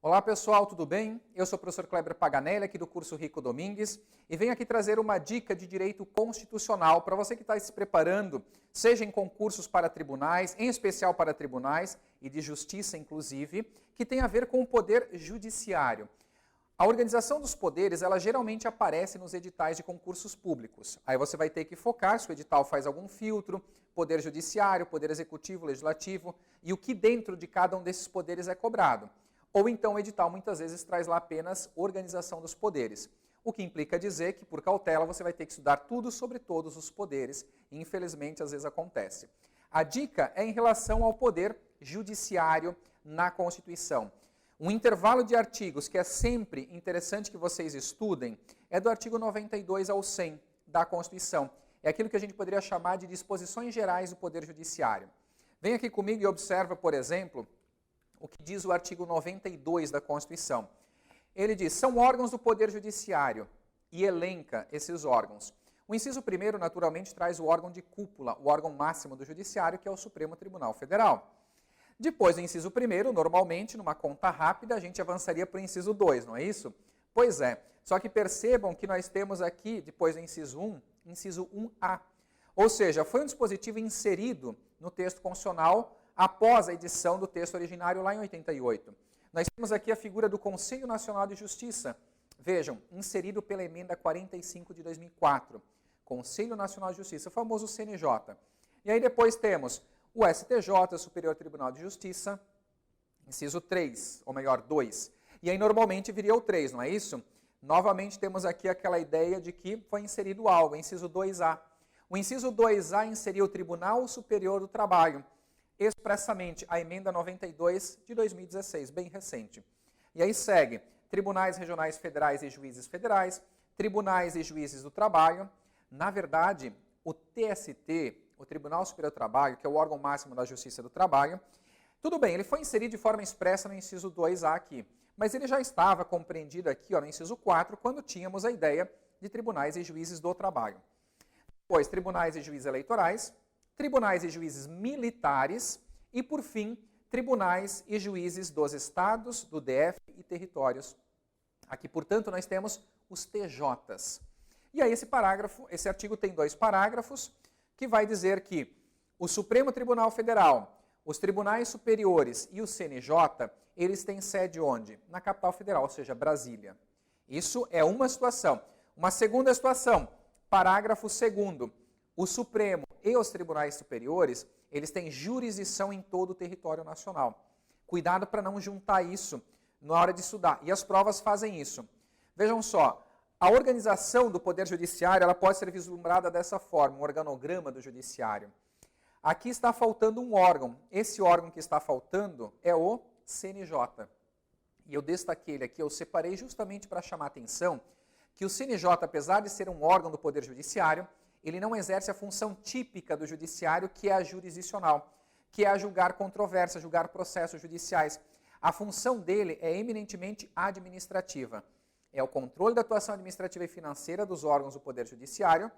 Olá pessoal, tudo bem? Eu sou o professor Kleber Paganelli, aqui do curso Rico Domingues, e venho aqui trazer uma dica de direito constitucional para você que está se preparando, seja em concursos para tribunais, em especial para tribunais e de justiça inclusive, que tem a ver com o poder judiciário. A organização dos poderes, ela geralmente aparece nos editais de concursos públicos. Aí você vai ter que focar se o edital faz algum filtro, poder judiciário, poder executivo, legislativo, e o que dentro de cada um desses poderes é cobrado. Ou então o edital muitas vezes traz lá apenas organização dos poderes. O que implica dizer que, por cautela, você vai ter que estudar tudo sobre todos os poderes, e infelizmente às vezes acontece. A dica é em relação ao poder judiciário na Constituição. Um intervalo de artigos que é sempre interessante que vocês estudem é do artigo 92 ao 100 da Constituição. É aquilo que a gente poderia chamar de disposições gerais do Poder Judiciário. Vem aqui comigo e observa, por exemplo, o que diz o artigo 92 da Constituição. Ele diz, são órgãos do Poder Judiciário, e elenca esses órgãos. O inciso 1º, naturalmente, traz o órgão de cúpula, o órgão máximo do Judiciário, que é o Supremo Tribunal Federal. Depois do inciso 1º, normalmente, numa conta rápida, a gente avançaria para o inciso 2, não é isso? Pois é, só que percebam que nós temos aqui, depois do inciso 1, inciso 1A. Ou seja, foi um dispositivo inserido no texto constitucional após a edição do texto originário lá em 88. Nós temos aqui a figura do Conselho Nacional de Justiça. Vejam, inserido pela emenda 45 de 2004. Conselho Nacional de Justiça, o famoso CNJ. E aí depois temos o STJ, o Superior Tribunal de Justiça, inciso 3, ou melhor, 2. E aí normalmente viria o 3, não é isso? Novamente temos aqui aquela ideia de que foi inserido algo, inciso 2A. O inciso 2A inseriu o Tribunal Superior do Trabalho, expressamente a emenda 92 de 2016, bem recente. E aí segue tribunais regionais federais e juízes federais, tribunais e juízes do trabalho. Na verdade, o TST, o Tribunal Superior do Trabalho, que é o órgão máximo da Justiça do Trabalho, tudo bem, ele foi inserido de forma expressa no inciso 2A aqui, mas ele já estava compreendido aqui, ó, no inciso 4, quando tínhamos a ideia de tribunais e juízes do trabalho. Depois, tribunais e juízes eleitorais, tribunais e juízes militares e, por fim, tribunais e juízes dos estados, do DF e territórios. Aqui, portanto, nós temos os TJs. E aí esse artigo tem 2 parágrafos, que vai dizer que o Supremo Tribunal Federal, os tribunais superiores e o CNJ, eles têm sede onde? Na capital federal, ou seja, Brasília. Isso é uma situação. Uma segunda situação, parágrafo 2º, o Supremo e os tribunais superiores, eles têm jurisdição em todo o território nacional. Cuidado para não juntar isso na hora de estudar. E as provas fazem isso. Vejam só, a organização do Poder Judiciário ela pode ser vislumbrada dessa forma, um organograma do Judiciário. Aqui está faltando um órgão. Esse órgão que está faltando é o CNJ. E eu destaquei ele aqui, eu separei justamente para chamar a atenção que o CNJ, apesar de ser um órgão do Poder Judiciário, ele não exerce a função típica do judiciário, que é a jurisdicional, que é a julgar controvérsias, julgar processos judiciais. A função dele é eminentemente administrativa. É o controle da atuação administrativa e financeira dos órgãos do Poder Judiciário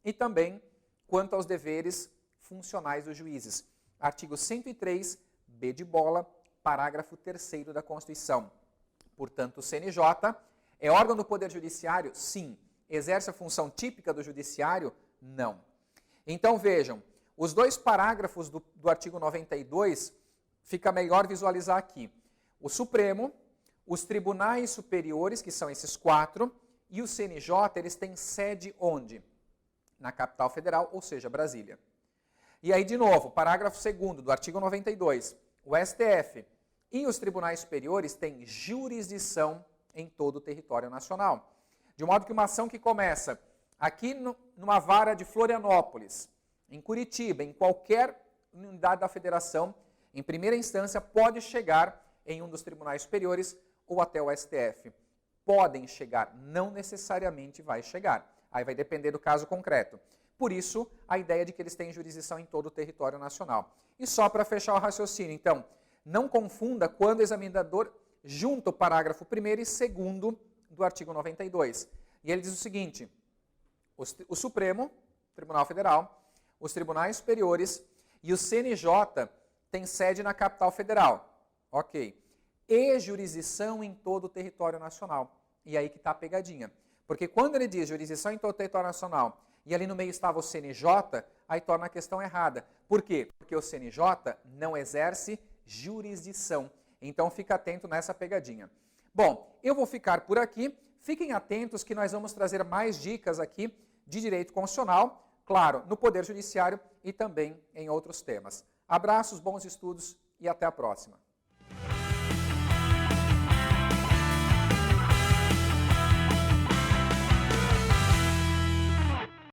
e também quanto aos deveres funcionais dos juízes. Artigo 103, B de bola, parágrafo 3º da Constituição. Portanto, o CNJ é órgão do Poder Judiciário? Sim. Exerce a função típica do Judiciário? Não. Então vejam, os 2 parágrafos do artigo 92 fica melhor visualizar aqui. O Supremo, os tribunais superiores, que são esses 4, e o CNJ, eles têm sede onde? Na capital federal, ou seja, Brasília. E aí, de novo, parágrafo 2º do artigo 92, o STF e os tribunais superiores têm jurisdição em todo o território nacional. De modo que uma ação que começa aqui numa vara de Florianópolis, em Curitiba, em qualquer unidade da federação, em primeira instância, pode chegar em um dos tribunais superiores ou até o STF. Podem chegar, não necessariamente vai chegar. Aí vai depender do caso concreto. Por isso, a ideia de que eles têm jurisdição em todo o território nacional. E só para fechar o raciocínio, então, não confunda quando o examinador junta o parágrafo 1º e 2º do artigo 92. E ele diz o seguinte, o Supremo, Tribunal Federal, os tribunais superiores e o CNJ têm sede na capital federal. Ok. e jurisdição em todo o território nacional. E aí que está a pegadinha. Porque quando ele diz jurisdição em todo o território nacional e ali no meio estava o CNJ, aí torna a questão errada. Por quê? Porque o CNJ não exerce jurisdição. Então fica atento nessa pegadinha. Bom, eu vou ficar por aqui. Fiquem atentos que nós vamos trazer mais dicas aqui de direito constitucional, claro, no Poder Judiciário e também em outros temas. Abraços, bons estudos e até a próxima.